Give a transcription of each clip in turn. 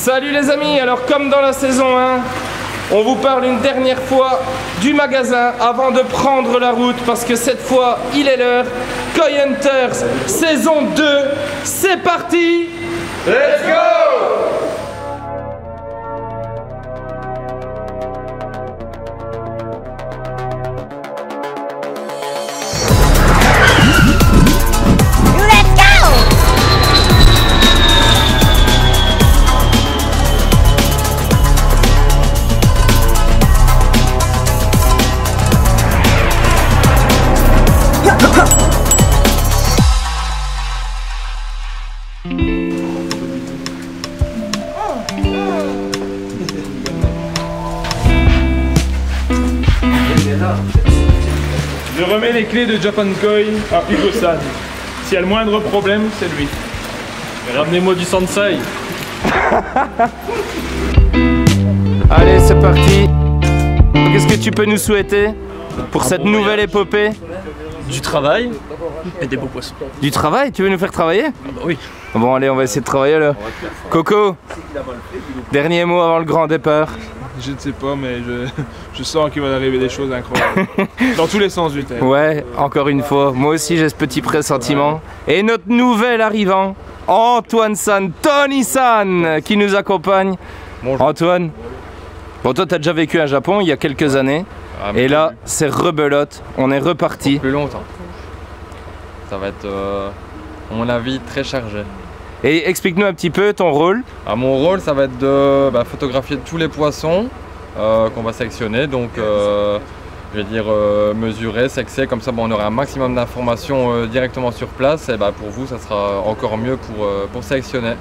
Salut les amis, alors comme dans la saison 1, on vous parle une dernière fois du magasin avant de prendre la route parce que cette fois, il est l'heure. Koi Hunters, saison 2, c'est parti! Let's go! Je remets les clés de Japan Koi à Hugo-san. S'il y a le moindre problème, c'est lui. Ramenez-moi du Sansei. Allez, c'est parti. Qu'est-ce que tu peux nous souhaiter pour cette nouvelle épopée? Du travail et des beaux poissons. Du travail? Tu veux nous faire travailler? Bah oui. Bon, allez, on va essayer de travailler là. Coco, dernier mot avant le grand départ. Je ne sais pas, mais je sens qu'il va arriver des choses incroyables. Dans tous les sens du terme. Ouais, encore une fois, moi aussi j'ai ce petit pressentiment. Et notre nouvel arrivant, Antoine-san, Tony-san, qui nous accompagne. Bonjour. Antoine, bon toi t'as déjà vécu à Japon il y a quelques années. Et là, c'est rebelote, on est reparti. Plus longtemps. Ça va être, à mon avis, très chargé. Et explique-nous un petit peu ton rôle. Mon rôle, ça va être de photographier tous les poissons qu'on va sélectionner. Donc, je vais dire mesurer, sexer, comme ça on aura un maximum d'informations directement sur place. Et pour vous, ça sera encore mieux pour sélectionner.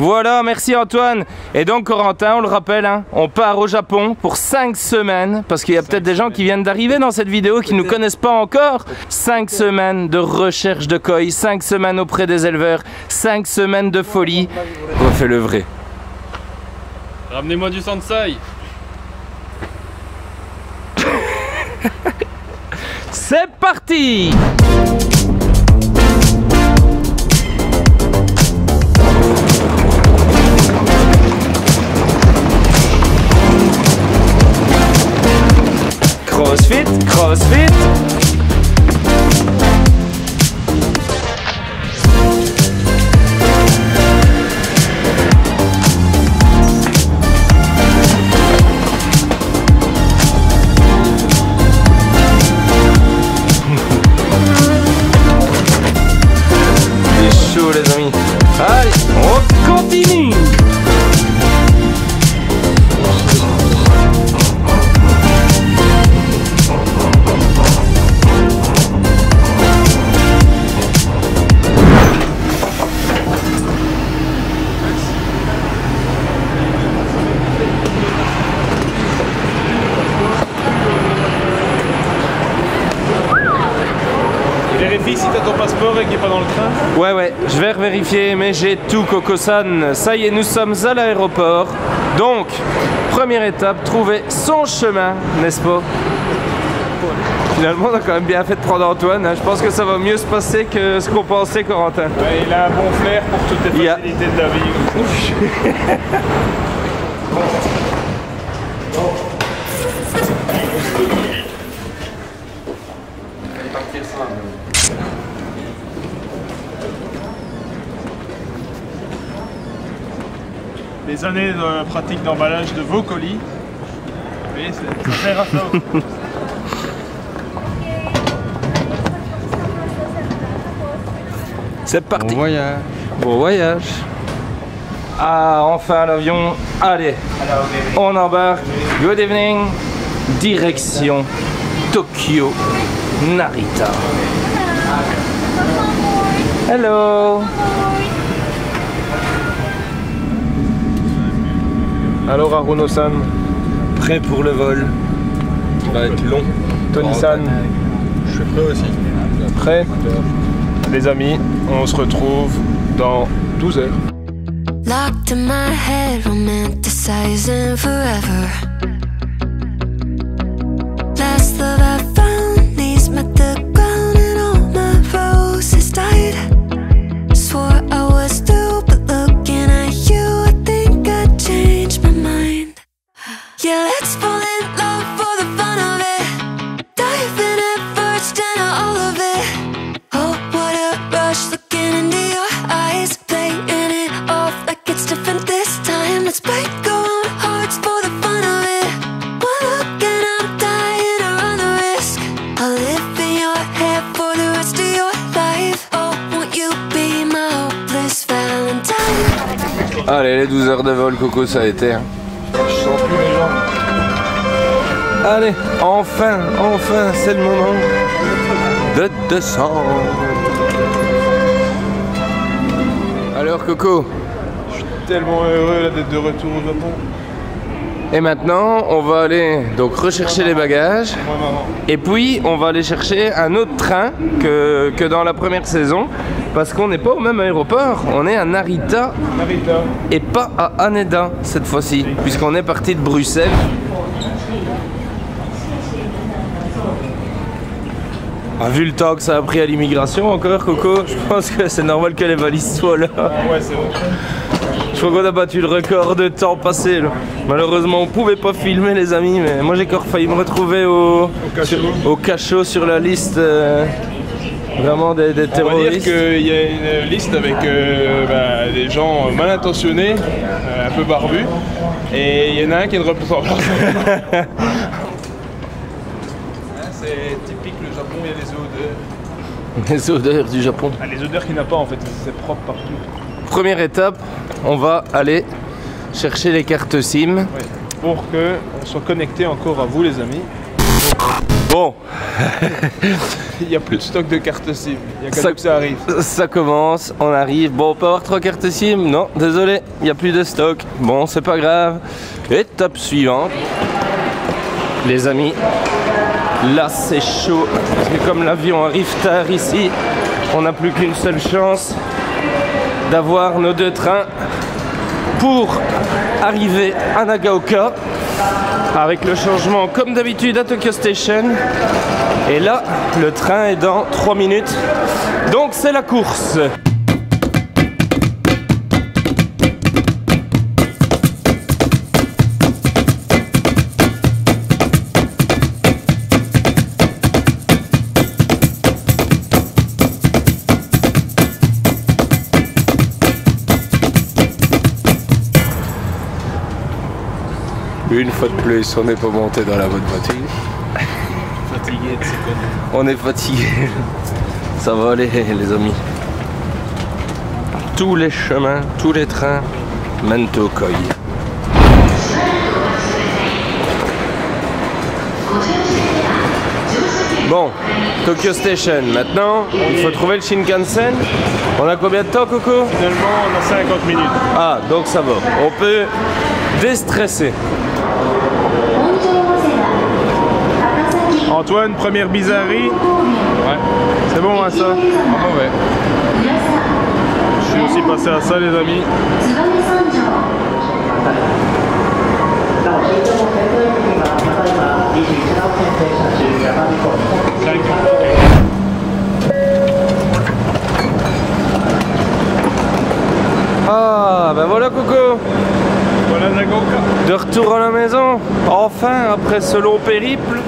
Voilà, merci Antoine. Et donc Corentin, on le rappelle, hein, on part au Japon pour 5 semaines, parce qu'il y a peut-être des gens qui viennent d'arriver dans cette vidéo qui ne nous connaissent pas encore. 5 semaines de recherche de koi, 5 semaines auprès des éleveurs, 5 semaines de folie. On fait le vrai. Ramenez-moi du Sansei. C'est parti! Crossfit, crossfit. C'est chaud les amis. Allez, on continue. Vérifie si t'as ton passeport et qu'il n'est pas dans le train. Ouais, je vais vérifier, mais j'ai tout, Coco-san. Ça y est, nous sommes à l'aéroport. Donc, première étape, trouver son chemin, n'est-ce pas? Finalement, on a quand même bien fait de prendre Antoine. Hein. Je pense que ça va mieux se passer que ce qu'on pensait, Corentin. Ouais, il a un bon flair pour toutes les facilités de la vie. Les années de pratique d'emballage de vos colis. Oui, ça sert à ça. C'est parti. Bon voyage. Bon voyage. Ah, enfin l'avion. Allez, on embarque. Good evening. Direction Tokyo, Narita. Hello. Alors Haruno-san, Prêt pour le vol. qui va être long. Tony-san, Je suis prêt aussi. Prêt? Les amis, on se retrouve dans 12 heures. Locked in my head, romanticizing forever. Last love I found, knees met the ground and all my roses died. Swore I was through, but looking at you, I think I Allez, les 12 heures de vol, Coco, ça a été. Hein. Je sens plus les jambes. Allez, enfin, c'est le moment de descendre. Alors, Coco, Je suis tellement heureux là d'être de retour au Japon. et maintenant, on va aller donc rechercher les bagages. Moi, maman. Et puis, on va aller chercher un autre train que dans la première saison. Parce qu'on n'est pas au même aéroport. On est à Narita Narita. et pas à Haneda cette fois-ci. Puisqu'on est parti de Bruxelles. Vu le temps que ça a pris à l'immigration encore, Coco, je pense que c'est normal que les valises soient là. Ah ouais, c'est vrai. Je crois qu'on a battu le record de temps passé là. Malheureusement on pouvait pas filmer les amis, mais moi j'ai encore failli me retrouver au cachot sur la liste vraiment des On va dire terroristes. qu'il y a une liste avec des gens mal intentionnés, un peu barbus, et il y en a un qui ne représente pas. C'est typique le Japon, il y a des odeurs. Les odeurs du Japon. Ah, les odeurs qu'il n'y en a pas en fait, c'est propre partout. Première étape, on va aller chercher les cartes SIM. Ouais. Pour qu'on soit connecté encore à vous les amis. Bon, Il n'y a plus de stock de cartes SIM, il y a qu'à Ça- nous que ça arrive. ça commence, on arrive. Bon, on peut avoir 3 cartes SIM? Non, désolé, il n'y a plus de stock. Bon, c'est pas grave. Étape suivante. Les amis, là c'est chaud. Parce que comme l'avion arrive tard ici, on n'a plus qu'une seule chance d'avoir nos 2 trains pour arriver à Nagaoka. Avec le changement comme d'habitude à Tokyo Station. Et là, le train est dans 3 minutes. Donc c'est la course. Une fois de plus, on n'est pas monté dans la bonne voiture. Fatigué de ces conneries. On est fatigué. Ça va aller, les amis. Tous les chemins, tous les trains mènent au Koi. Bon, Tokyo Station. Maintenant, il faut trouver le Shinkansen. On a combien de temps, Coco? Finalement, on a 50 minutes. Ah, donc ça va. On peut déstresser. Antoine, première bizarrerie. Ouais. C'est bon, hein, ça? Pas mauvais. Je suis aussi passé à ça, les amis. Ah, ben voilà, Coco. Voilà Nagaoka. De retour à la maison. Enfin, après ce long périple.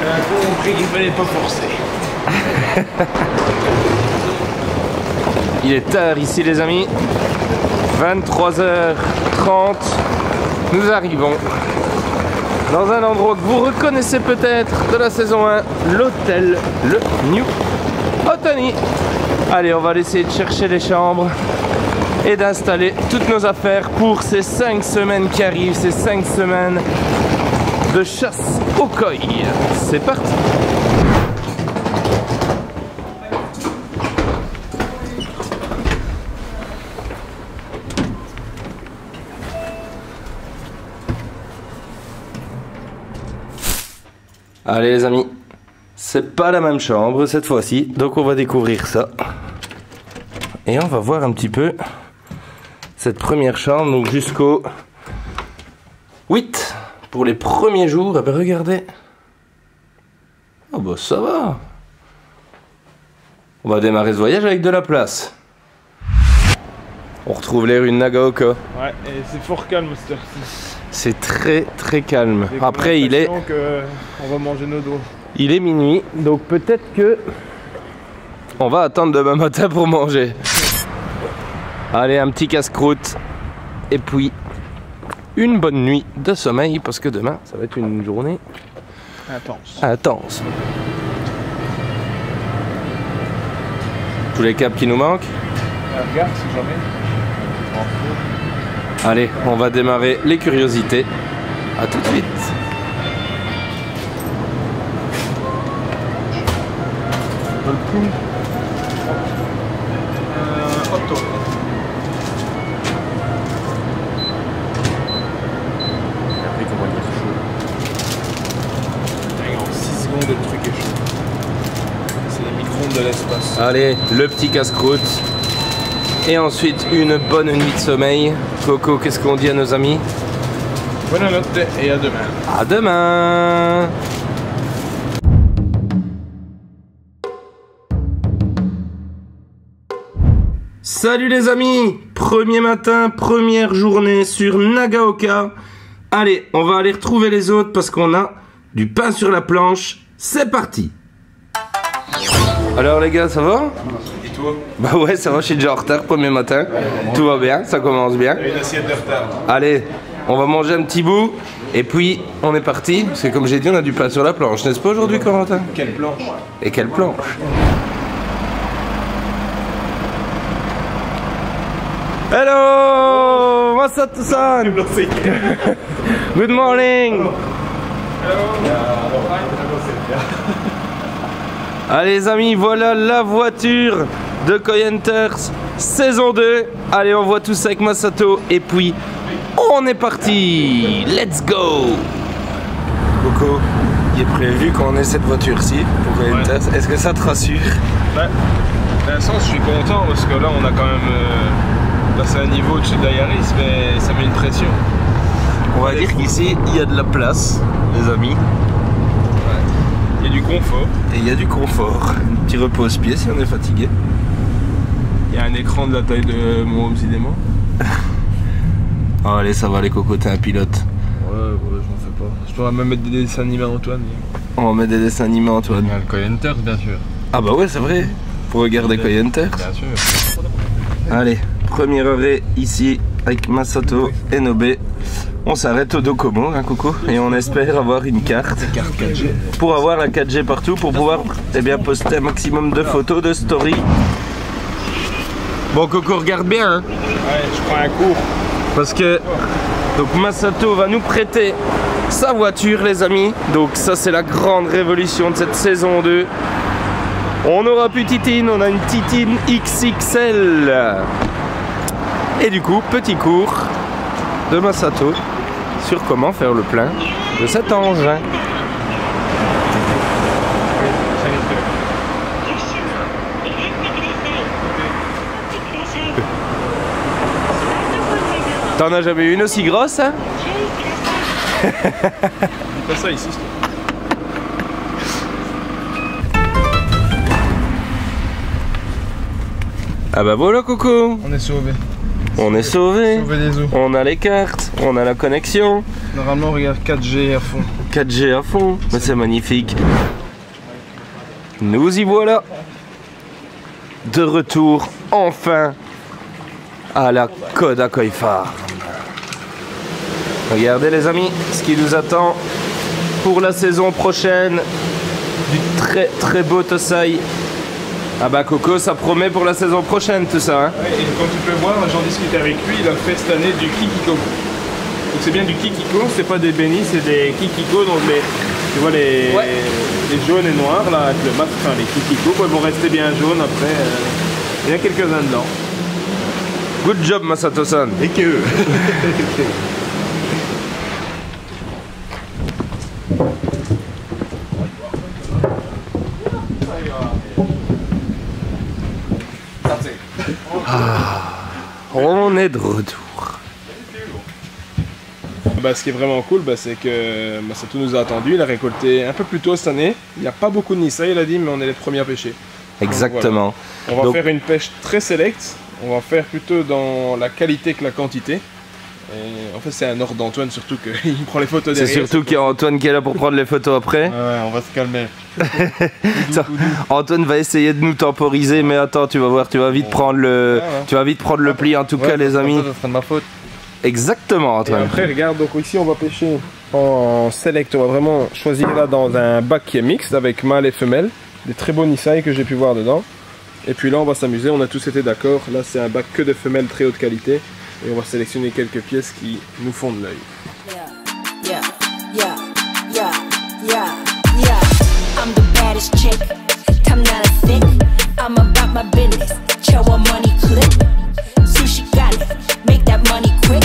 On a compris qu'il fallait pas forcer. Il est tard ici, les amis. 23h30. Nous arrivons dans un endroit que vous reconnaissez peut-être de la saison 1, l'hôtel Le New Otani. Allez, on va essayer de chercher les chambres et d'installer toutes nos affaires pour ces 5 semaines qui arrivent, ces 5 semaines de chasse au koi. C'est parti. Allez les amis, c'est pas la même chambre cette fois-ci, donc on va découvrir ça. Et on va voir un petit peu cette première chambre, donc jusqu'au 8 pour les premiers jours. Eh ben regardez. Oh bah ça va. On va démarrer ce voyage avec de la place. On retrouve les rues de Nagaoka. Ouais, et c'est fort calme, cette heure-ci. C'est très très calme. J'ai Après l'impression que on va manger nos doigts. il est minuit, donc peut-être que on va attendre demain matin pour manger. Allez, un petit casse-croûte. Et puis, une bonne nuit de sommeil parce que demain, ça va être une journée intense. Tous les câbles qui nous manquent. Regarde si jamais. Allez, on va démarrer les curiosités. À tout de suite. Otto. Après qu'on va dire chaud. En 6 secondes le truc est chaud. C'est les micro-ondes de l'espace. Allez, le petit casse-croûte. Et ensuite, une bonne nuit de sommeil. Coco, qu'est-ce qu'on dit à nos amis? Bonne note et à demain. À demain. Salut les amis. Premier matin, première journée sur Nagaoka. Allez, on va aller retrouver les autres parce qu'on a du pain sur la planche. C'est parti. Alors les gars, ça va? Et toi? Bah ouais, ça va, je suis déjà en retard, premier matin. Tout va bien, ça commence bien. Une assiette de retard. Allez, on va manger un petit bout et puis on est parti. Parce que comme j'ai dit, on a du pain sur la planche, n'est-ce pas aujourd'hui, Corentin? Quelle planche? Et quelle planche? Hello, Masato-san. Good morning. Allez les amis, voilà la voiture de Koi Hunters saison 2. Allez, on voit tout ça avec Masato et puis on est parti. Let's go. Coco, il est prévu qu'on ait cette voiture-ci pour Koi Hunters. Est-ce que ça te rassure? Bah, d'un sens, je suis content parce que là, on a quand même passé un niveau au-dessus de la Yaris, mais ça met une pression. On va dire qu'ici, il y a de la place, les amis. Il y a du confort. Et il y a du confort. Un petit repose-pied si on est fatigué. Il y a un écran de la taille de mon home cinéma. Oh, allez, ça va les cocos, t'es un pilote. Ouais, je m'en fais pas. Je pourrais même mettre des dessins animés à Antoine. On va mettre des dessins animés, Antoine. Il y a le Koi Hunters, bien sûr. Ah bah ouais, c'est vrai. Pour regarder Koi Hunters. Bien sûr. Allez, premier arrêt ici avec Masato et Nobé. On s'arrête au Docomo, hein, Coco, et on espère avoir une carte pour avoir la 4G partout, pour pouvoir poster un maximum de photos, de stories. Bon, Coco, regarde bien, hein. Ouais, je prends un cours. Parce que donc Masato va nous prêter sa voiture, les amis. Donc ça, c'est la grande révolution de cette saison 2. On aura plus Titine, on a une Titine XXL. Et du coup, petit cours de Masato sur comment faire le plein de cet engin. T'en as jamais eu une aussi grosse, hein? Dis pas ça ici. Ah bah voilà, Coco, On est sauvés. on est sauvés. Sauvé des eaux. On a les cartes, on a la connexion. Normalement, on regarde 4G à fond. 4G à fond, mais c'est magnifique. Nous y voilà. De retour, enfin, à la Koda Koi Farm. Regardez les amis, ce qui nous attend pour la saison prochaine. Du très très beau Tosai. Ah bah Coco, ça promet pour la saison prochaine tout ça, hein. Ouais, et comme tu peux voir, j'en discutais avec lui, il a fait cette année du Kikiko. Donc c'est bien du Kikiko, c'est pas des bénis, c'est des Kikiko, donc tu vois les jaunes et noirs là, avec le mat, enfin les Kikiko, quoi, ils vont rester bien jaunes après. Il y en a quelques-uns dedans. Good job Masato-san. Et que On est de retour. Bah, ce qui est vraiment cool, bah, c'est que Masato nous a attendu, il a récolté un peu plus tôt cette année. Il n'y a pas beaucoup de Nissa, il a dit, mais on est les premiers à pêcher. Exactement. On va Donc- faire une pêche très sélecte, on va faire plutôt dans la qualité que la quantité. Et en fait, c'est un ordre d'Antoine surtout qu'il prend les photos C'est derrière. surtout qu'il y a Antoine qui est là pour prendre les photos après. Ouais, on va se calmer. Tiens, Antoine va essayer de nous temporiser, mais attends, tu vas voir, tu vas vite prendre le, tu vas vite prendre le pli en tout cas, les amis. Ça sera de ma faute. Exactement, Et Antoine. après, regarde, donc ici on va pêcher en select. On va vraiment choisir là dans un bac qui est mixte avec mâle et femelle. Des très beaux Nisai que j'ai pu voir dedans. Et puis là, on va s'amuser. On a tous été d'accord. Là, c'est un bac que de femelles très haute qualité. Et on va sélectionner quelques pièces qui nous font de l'œil. Yeah, yeah, yeah, yeah, yeah. I'm the baddest chick. I'm not a thick. I'm about my business. Chow money clip. Sushi got it. Make that money quick.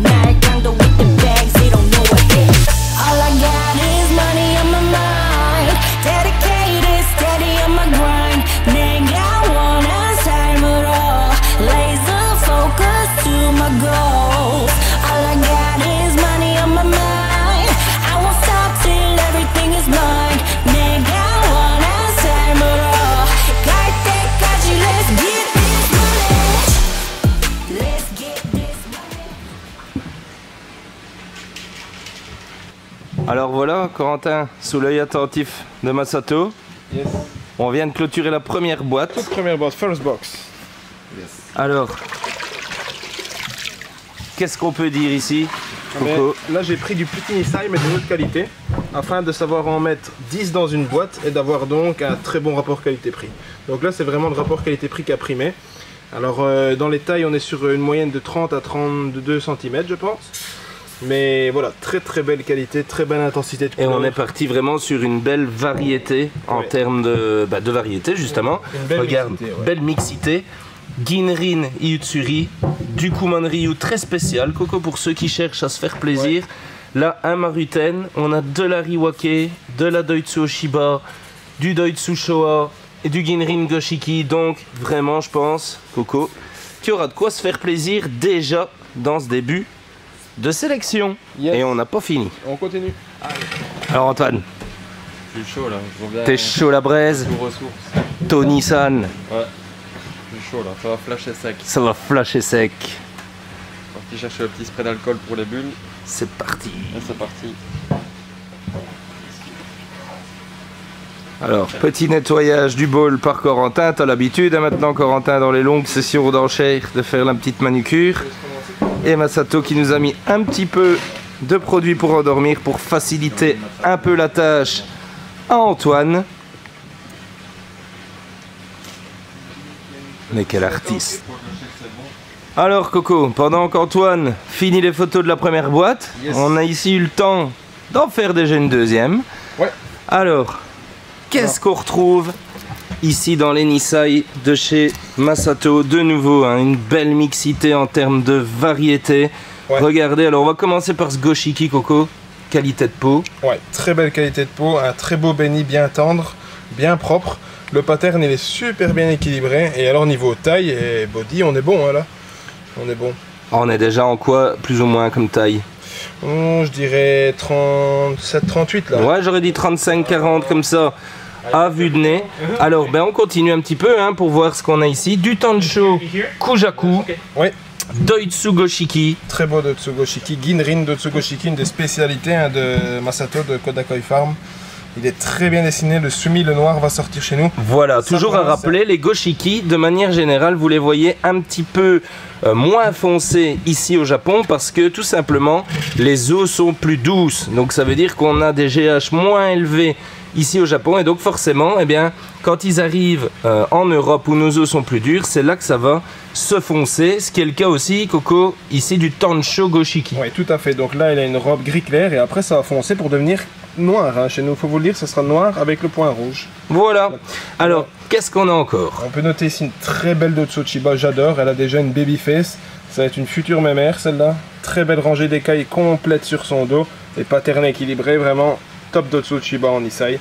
Naraganga with the bags. They don't know what hit. All I got is money on my mind. Dedicated, steady on my grind. Nigga, wanna time it all. Laser focus to my goals. All I got is money on my mind. I won't stop till everything is mine. Nigga, wanna time it all. Let's get this money. Let's get this money. Alors voilà, Corentin, sous l'œil attentif de Masato, Yes. on vient de clôturer la première boîte. Toute première box, first box. Alors, qu'est-ce qu'on peut dire ici, Coco? Là, j'ai pris du petit Nisai, mais de haute qualité, afin de savoir en mettre 10 dans une boîte et d'avoir donc un très bon rapport qualité-prix. Donc là, c'est vraiment le rapport qualité-prix qui a primé. Alors, dans les tailles, on est sur une moyenne de 30 à 32 cm, je pense. Mais voilà, très très belle qualité, très belle intensité de Et couleur. on est parti vraiment sur une belle variété en Ouais. termes de variété justement. Une belle Regarde, mixité, ouais. belle mixité. Ginrin Iyutsuri, du Kuman Ryu très spécial, Coco, pour ceux qui cherchent à se faire plaisir. Là, un Maruten, on a de la Riwake, de la Doitsu Oshiba, du Doitsu Showa et du Ginrin Goshiki. Donc vraiment, je pense, Coco, tu auras de quoi se faire plaisir déjà dans ce début de sélection. Yes. Et on n'a pas fini. On continue. Alors Antoine, Je suis chaud là, je reviens. t'es chaud la braise, Aux ressources. Tony-san, Ouais. Je suis chaud là, ça va flasher sec. ça va flasher sec. Parti chercher le petit spray d'alcool pour les bulles. C'est parti. Et c'est parti. Alors, petit nettoyage du bol par Corentin. T'as l'habitude hein, maintenant, Corentin, dans les longues sessions d'enchères, de faire la petite manucure. Et Masato qui nous a mis un petit peu de produit pour endormir, pour faciliter un peu la tâche à Antoine. Mais quel artiste. Alors Coco, pendant qu'Antoine finit les photos de la première boîte, Yes. on a ici eu le temps d'en faire déjà une deuxième. Ouais. Alors, qu'est-ce qu'on retrouve ici dans les Nisai de chez Masato? De nouveau, hein, une belle mixité en termes de variété. Ouais. Regardez, alors on va commencer par ce Goshiki, Coco. Qualité de peau. Ouais, très belle qualité de peau, un très beau béni bien tendre, bien propre. Le pattern il est super bien équilibré. Et alors niveau taille et body, on est bon hein, là. On est bon. On est déjà en quoi, plus ou moins, comme taille? Je dirais 37-38 là. Ouais, j'aurais dit 35-40 comme ça, à vue de nez. Alors, ben on continue un petit peu hein, pour voir ce qu'on a ici. Du Tancho Kujaku, Ouais, Doitsu Goshiki. très beau de Tsugoshiki. Ginrin de Tsugoshiki, une des spécialités hein, de Masato de Kodakoi Farm. Il est très bien dessiné, le sumi, le noir va sortir chez nous. Voilà, Ça, toujours à pour moi, rappeler, les Goshiki, de manière générale, vous les voyez un petit peu moins foncés ici au Japon parce que tout simplement, les eaux sont plus douces. Donc ça veut dire qu'on a des GH moins élevés ici au Japon et donc forcément, eh bien, quand ils arrivent en Europe où nos eaux sont plus dures, c'est là que ça va se foncer. Ce qui est le cas aussi, Coco, ici du Tancho Goshiki. Oui, tout à fait. Donc là, il a une robe gris clair et après, ça va foncer pour devenir noir. Hein. Chez nous, faut vous le dire, ce sera noir avec le point rouge. Voilà. Alors, qu'est-ce qu'on a encore? On peut noter ici une très belle Dotsuchiba, j'adore. Elle a déjà une baby face. Ça va être une future mémère, celle-là. Très belle rangée d'écailles complète sur son dos. Et pattern équilibré, vraiment top Dotsuchiba en Nisai.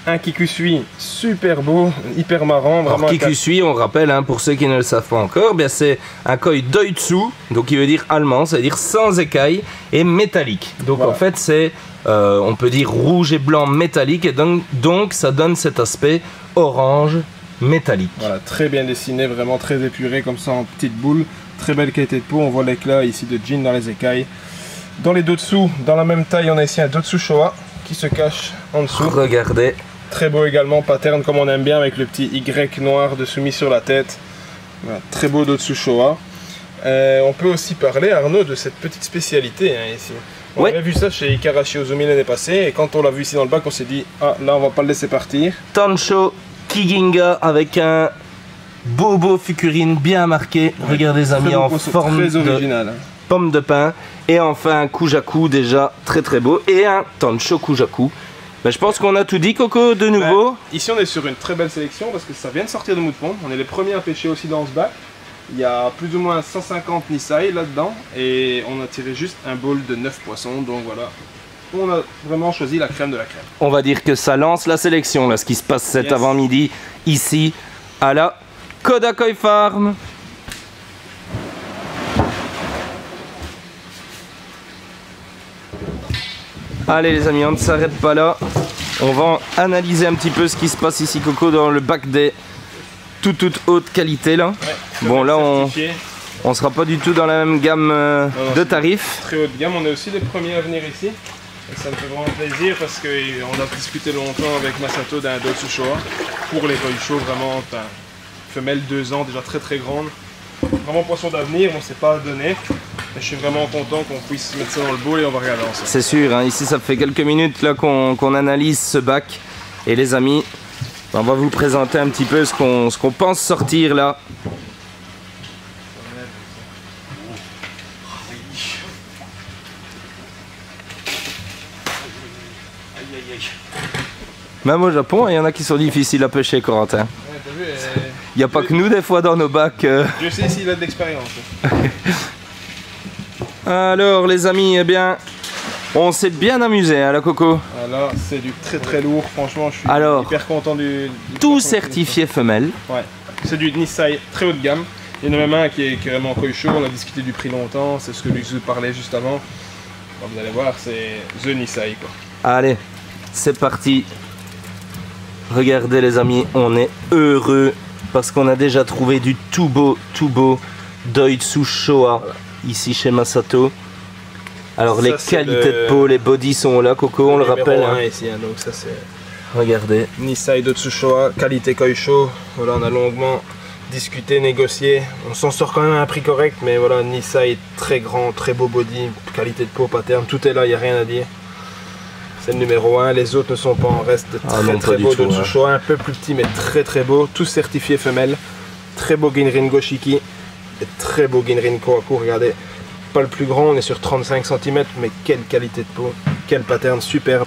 Un Kikusui super beau, hyper marrant. Alors Vraiment Kikusui, on rappelle, hein, pour ceux qui ne le savent pas encore, bien c'est un koi Doitsu, donc qui veut dire allemand, ça veut dire sans écailles et métallique. Donc Voilà. en fait c'est, on peut dire rouge et blanc métallique et donc ça donne cet aspect orange métallique. Voilà, très bien dessiné, vraiment très épuré comme ça en petites boules. Très belle qualité de peau, on voit l'éclat ici de jean dans les écailles. Dans les dessous, dans la même taille, on a ici un dessous Showa qui se cache en dessous. Regardez. Très beau également, pattern comme on aime bien avec le petit Y noir de soumis sur la tête. Voilà, très beau dessous Showa. On peut aussi parler, Arnaud, de cette petite spécialité hein, ici. On avait vu ça chez Ikarashi Ozumi l'année passée et quand on l'a vu ici dans le bac, on s'est dit ah là on va pas le laisser partir. Tansho Kiginga avec un beau figurine bien marqué. Regardez les amis en forme très original. De pomme de pin. Et enfin un Kujaku déjà très beau. Et un Tansho Kujaku. Ben, je pense qu'on a tout dit Coco de nouveau. Ben, ici on est sur une très belle sélection parce que ça vient de sortir de Moutpont. On est les premiers à pêcher aussi dans ce bac. Il y a plus ou moins 150 Nisai là-dedans et on a tiré juste un bowl de 9 poissons. Donc voilà, on a vraiment choisi la crème de la crème. On va dire que ça lance la sélection, là, ce qui se passe cet avant-midi, ici, à la Kodakoi Farm. Allez les amis, on ne s'arrête pas là. On va analyser un petit peu ce qui se passe ici, Coco, dans le bac des toute haute qualité là. Ouais, bon là on sera pas du tout dans la même gamme de tarifs. Très haut de gamme, on est aussi les premiers à venir ici. Et ça me fait vraiment plaisir parce qu'on a discuté longtemps avec Masato d'un Dotsu Showa pour les Koisho, vraiment femelle 2 ans, déjà très grande. Vraiment poisson d'avenir, on ne s'est pas donné. Et je suis vraiment content qu'on puisse mettre ça dans le bowl et on va regarder ensemble. C'est sûr, hein, ici ça fait quelques minutes là qu'on analyse ce bac. Et les amis, on va vous présenter un petit peu ce qu'on pense sortir là. Même au Japon, il y en a qui sont difficiles à pêcher, Corentin. Ouais, t'as vu, il n'y a pas que nous des fois dans nos bacs. Je sais s'il a de l'expérience. Alors les amis, eh bien, on s'est bien amusé à la Coco. Alors c'est du très lourd, franchement je suis hyper content du tout certifié femelle. Ouais, c'est du Nisai très haut de gamme. Il y en a même un qui est vraiment Koisho, on a discuté du prix longtemps, c'est ce que Luxu parlait juste avant. Alors, vous allez voir, c'est The Nisai quoi. Allez, c'est parti. Regardez les amis, on est heureux parce qu'on a déjà trouvé du tout beau Doitsu Showa ici chez Masato. Alors ça, les qualités de peau, les bodies sont là, Coco, on le rappelle. Hein. Ici, hein, donc ça c'est. Regardez. Nisai Dotsu Showa, qualité Koisho. Voilà, on a longuement discuté, négocié. On s'en sort quand même à un prix correct, mais voilà, Nisai très grand, très beau body, qualité de peau, pattern, tout est là, il n'y a rien à dire. C'est le numéro 1, les autres ne sont pas en reste. Très beau Dotsu Showa, un peu plus petit mais très beau, tous certifiés femelles. Très beau Ginrin Goshiki et très beau Ginrin Kohaku, regardez. Pas le plus grand, on est sur 35 cm, mais quelle qualité de peau, quel pattern superbe.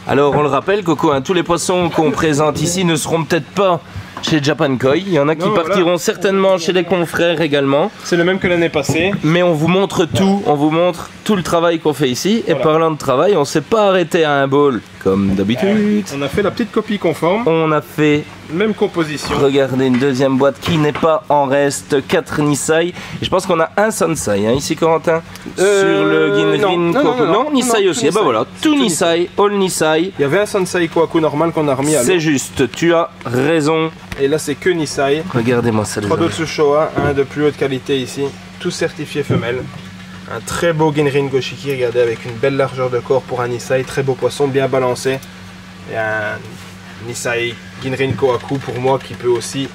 Alors on le rappelle Coco, hein, tous les poissons qu'on présente ici ne seront peut-être pas chez Japan Koi, il y en a qui partiront certainement chez les confrères également. C'est le même que l'année passée. Mais on vous montre tout, on vous montre tout le travail qu'on fait ici. Et parlant de travail, on s'est pas arrêté à un bowl comme d'habitude. On a fait la petite copie conforme. On a fait même composition. Regardez une deuxième boîte qui n'est pas en reste, 4 Nisai. Et je pense qu'on a un Sansai hein, ici Corentin. Sur le Ginrin non, Nisai aussi. Et ben voilà, tout Nisai, all Nisai. Il y avait un Sansai Kohaku normal qu'on a remis à l'eau. C'est juste, tu as raison. Et là c'est que Nisai. Regardez-moi ça. 3 Dotsu Showa, un de plus haute qualité ici. Tout certifié femelle. Un très beau Ginrin Goshiki, regardez, avec une belle largeur de corps pour un Nisai. Très beau poisson, bien balancé. Et un Nisai Ginrin Kohaku pour moi qui peut aussi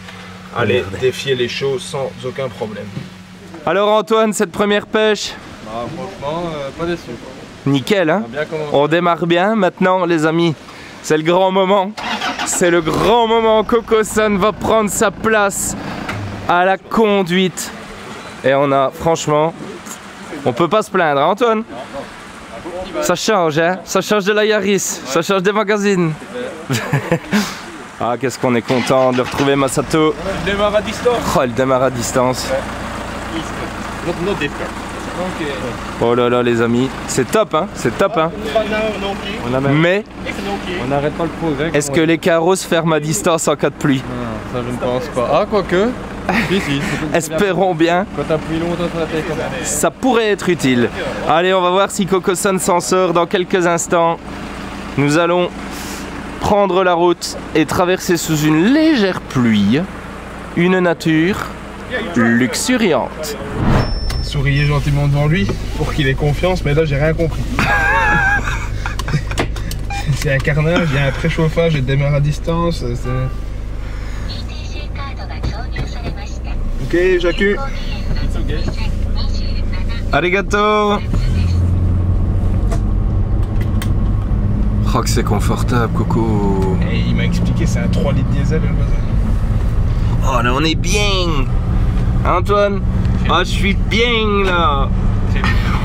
aller défier les choses sans aucun problème. Alors Antoine, cette première pêche franchement, pas déçu. Nickel, hein. On démarre bien. Maintenant les amis, c'est le grand moment. C'est le grand moment. Coco-san va prendre sa place à la conduite. Et on a, franchement, on peut pas se plaindre, hein, Antoine. Ça change, hein. Ça change de la Yaris, ça change des magazines. Ah, qu'est-ce qu'on est content de retrouver Masato. Il démarre à distance. Oh, il démarre à distance. Oh là là les amis, c'est top hein, c'est top hein. Mais on n'arrête pas le progrès. Est-ce que les carreaux se ferment à distance en cas de pluie? Ça je ne pense pas. Ah quoique. Si. Espérons bien. Quand t'as pris longtemps sur la tête comme ça. Ça pourrait être utile. Allez, on va voir si Coco-san s'en sort dans quelques instants. Nous allons prendre la route et traverser sous une légère pluie une nature luxuriante. Souriez gentiment devant lui pour qu'il ait confiance, mais là j'ai rien compris. C'est un carnage, il y a un préchauffage et démarre à distance. Ok, Jacu. Arigato. Oh que c'est confortable, Coco. Et il m'a expliqué, c'est un 3 litres diesel le bazar. Oh là on est bien. Antoine. Ah je suis bien là.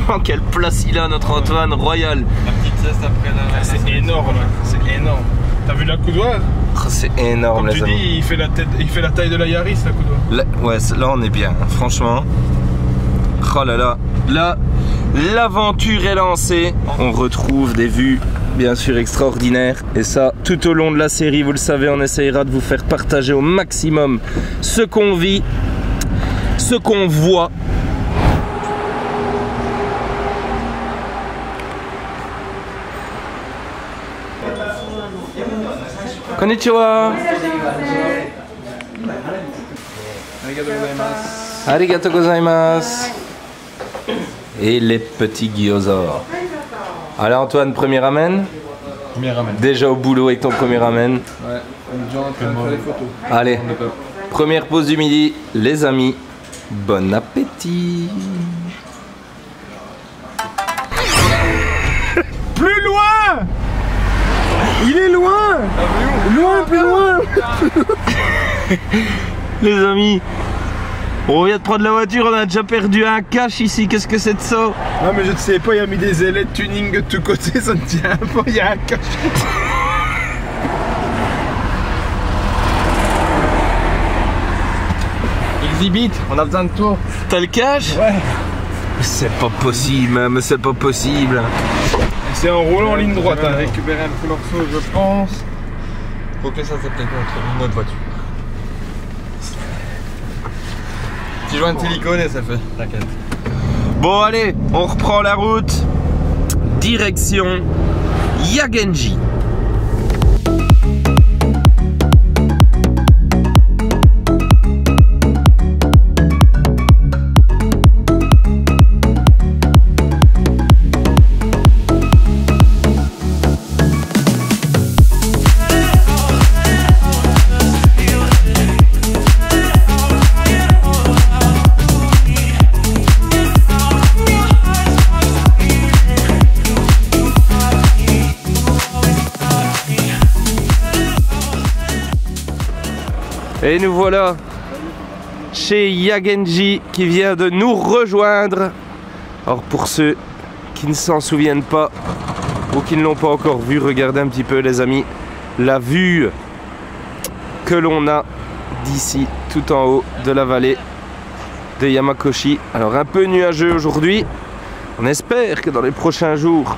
Oh quelle place il a notre Antoine royal. La petite sieste après la... C'est énorme, c'est énorme. T'as vu la coudoir? Oh, c'est énorme Comme les tu amis. dis, il fait la taille de la Yaris la coudoir. Là, ouais, là on est bien, franchement. Oh là là, là, l'aventure est lancée. On retrouve des vues bien sûr extraordinaires. Et ça, tout au long de la série, vous le savez, on essayera de vous faire partager au maximum ce qu'on vit, ce qu'on voit. Konnichiwa. Arigato gozaimasu. Et les petits gyoza. Allez Antoine, premier ramen. Premier ramen. Déjà au boulot avec ton premier ramen. Ouais, on est déjà en train de faire les photos. Allez, première pause du midi, les amis. Bon appétit. Plus loin! Il est loin! Loin, plus loin! Les amis, on vient de prendre la voiture, on a déjà perdu un cash ici, qu'est-ce que c'est de ça? Non mais je ne sais pas, il a mis des ailettes de tuning de tous côtés, ça ne tient pas, il y a un cache. Exhibit, on a besoin de toi. T'as le cash? Ouais. C'est pas possible, mais c'est pas possible. C'est en roulant en ligne droite. On va Hein. récupérer un petit morceau, je pense. Faut que ça, c'est peut-être notre autre voiture. Petit joint de silicone et ça fait. T'inquiète. Bon allez, on reprend la route. Direction Yagenji. Et nous voilà chez Yagenji qui vient de nous rejoindre. Alors pour ceux qui ne s'en souviennent pas ou qui ne l'ont pas encore vu, regardez un petit peu les amis la vue que l'on a d'ici tout en haut de la vallée de Yamakoshi. Alors un peu nuageux aujourd'hui, on espère que dans les prochains jours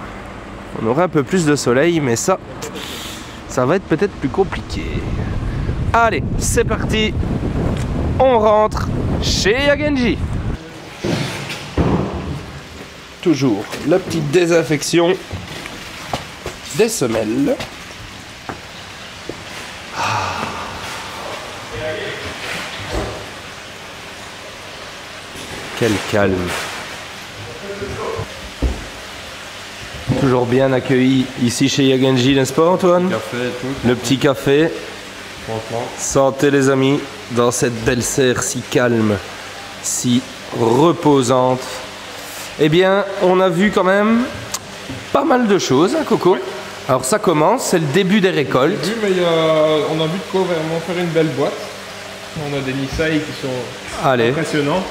on aura un peu plus de soleil, mais ça va être peut-être plus compliqué. Allez, c'est parti, on rentre chez Yagenji. Toujours la petite désinfection des semelles. Quel calme. Toujours bien accueilli ici chez Yagenji, n'est-ce pas Antoine? Café et tout. Le petit café. Franchement. Santé les amis, dans cette belle serre si calme, si reposante. Eh bien, on a vu quand même pas mal de choses, hein, Coco? Alors ça commence, c'est le début des récoltes. Oui, mais on a vu de quoi vraiment faire une belle boîte. On a des Nisai qui sont Allez, impressionnants.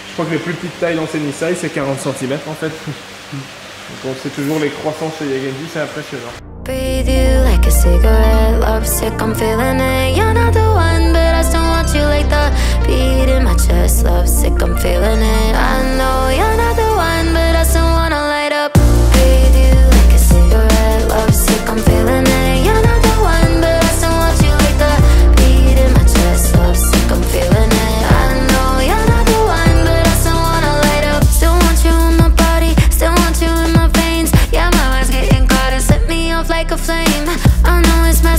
Je crois que les plus petites tailles dans ces Nisai, c'est 40 cm en fait. Donc on sait toujours les croissants chez Yagenji, c'est impressionnant. Breathe you like a cigarette, lovesick, I'm feeling it. You're not the one, but I still want you like the beat in my chest. Lovesick, I'm feeling it. I know you're not the one, but I still wanna light up. Breathe you like a cigarette, lovesick, I'm feeling it. You're not the one, but I still want you like the beat in my chest. Lovesick, I'm feeling it. I know you're not the one, but I still wanna light up. Still want you in my body, still want you in my veins. Yeah, my mind's getting caught and set me off like a flame. I know it's my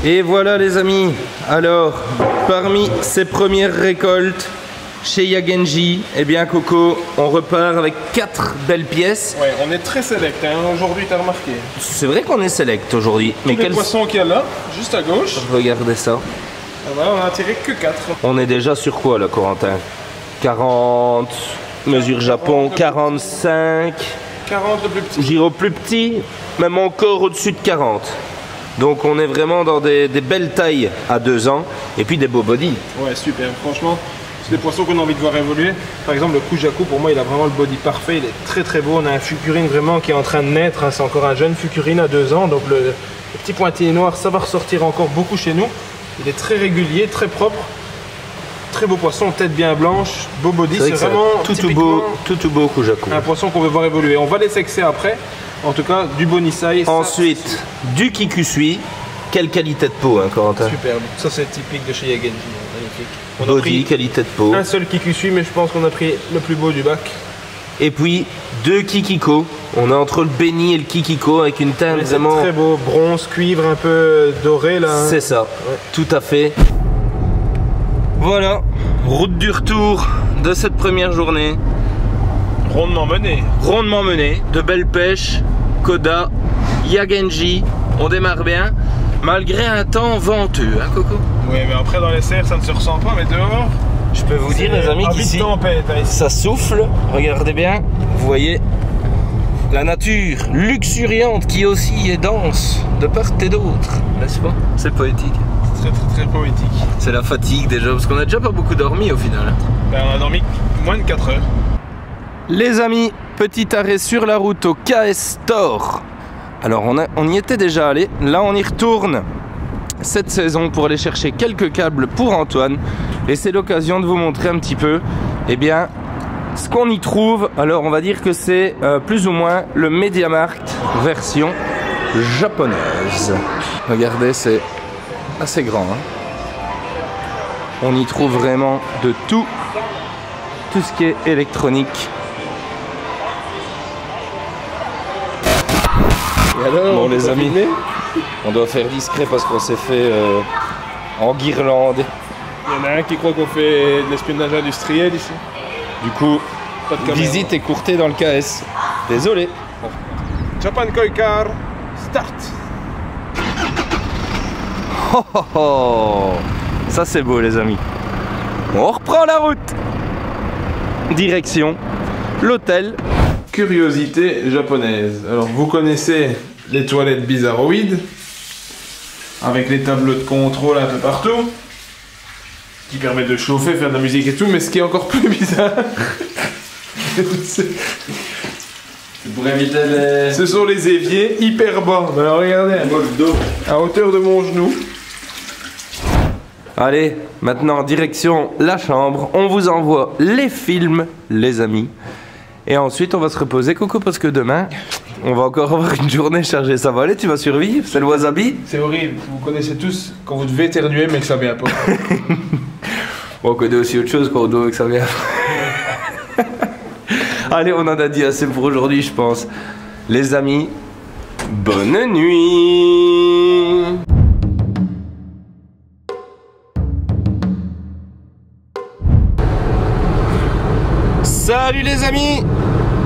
Et voilà les amis, alors parmi ces premières récoltes chez Yagenji, eh bien Coco, on repart avec 4 belles pièces. Ouais, on est très select hein, aujourd'hui, t'as remarqué. C'est vrai qu'on est select aujourd'hui, mais Les poissons qu'il y a là, juste à gauche, regardez ça. ah bah, on a tiré que 4. On est déjà sur quoi là, Corentin? 40, mesure Japon, 45, 40 le plus petit. giro plus petit, même encore au-dessus de 40. Donc on est vraiment dans des belles tailles à 2 ans, et puis des beaux body. Ouais, super, franchement. C'est des poissons qu'on a envie de voir évoluer. Par exemple, le Kujaku, pour moi, il a vraiment le body parfait. Il est très très beau. On a un fukurine vraiment qui est en train de naître. Hein. C'est encore un jeune fukurine à 2 ans. Donc le petit pointillé noir, ça va ressortir encore beaucoup chez nous. Il est très régulier, très propre. Très beau poisson, tête bien blanche, beau body. C'est vraiment tout beau Kujaku. Un poisson qu'on veut voir évoluer. On va les sexer après. En tout cas, du Bonisai. Ensuite, du Kikusui. Quelle qualité de peau, hein, Corentin? Superbe. Ça, c'est typique de chez Yagenji. Magnifique. On a Body, pris qualité de peau. un seul Kikusui, mais je pense qu'on a pris le plus beau du bac. Et puis 2 Kikiko. On est entre le Beni et le Kikiko avec une teinte vraiment. Très beau, bronze, cuivre, un peu doré là. C'est ça, Ouais. tout à fait. Voilà, route du retour de cette première journée. Rondement mené. Rondement menée, de belles pêches, Koda, Yagenji. On démarre bien, malgré un temps venteux, hein Coco? Oui, mais après dans les serres ça ne se ressent pas, mais dehors. Je peux vous dire les amis qu'ici, tempête, hein, ici. ça souffle, regardez bien, vous voyez la nature luxuriante qui aussi est dense de part et d'autre, n'est-ce pas? C'est poétique. C'est très poétique. C'est la fatigue déjà, parce qu'on a déjà pas beaucoup dormi au final. Ben, on a dormi moins de 4 heures. Les amis, petit arrêt sur la route au KS Store. Alors on y était déjà allé, là on y retourne cette saison pour aller chercher quelques câbles pour Antoine. Et c'est l'occasion de vous montrer un petit peu, eh bien, ce qu'on y trouve. Alors on va dire que c'est plus ou moins le MediaMarkt version japonaise. Regardez, c'est assez grand, hein. On y trouve vraiment de tout ce qui est électronique. Et alors, bon les amis, on doit faire discret parce qu'on s'est fait en guirlande. Il y en a un qui croit qu'on fait de l'espionnage industriel ici. Du coup, Pas de caméra. visite écourtée dans le KS. Désolé. Japan Koi Car, start. Oh, oh, oh. Ça c'est beau les amis. On reprend la route. Direction l'hôtel. Curiosité japonaise. Alors vous connaissez les toilettes bizarroïdes avec les tableaux de contrôle un peu partout qui permettent de chauffer, faire de la musique et tout, mais ce qui est encore plus bizarre C'est pour éviter les... ce sont les éviers hyper bas. Alors regardez, à hauteur de mon genou. Allez, maintenant direction la chambre. On vous envoie les films les amis. Et ensuite on va se reposer Coco parce que demain on va encore avoir une journée chargée. Ça va aller, tu vas survivre? C'est le wasabi? C'est horrible, vous connaissez tous quand vous devez éternuer mais que ça vient pas. Bon, on connaît aussi autre chose quand on doit que ça vient. Allez, on en a dit assez pour aujourd'hui je pense. Les amis, bonne nuit. Salut les amis,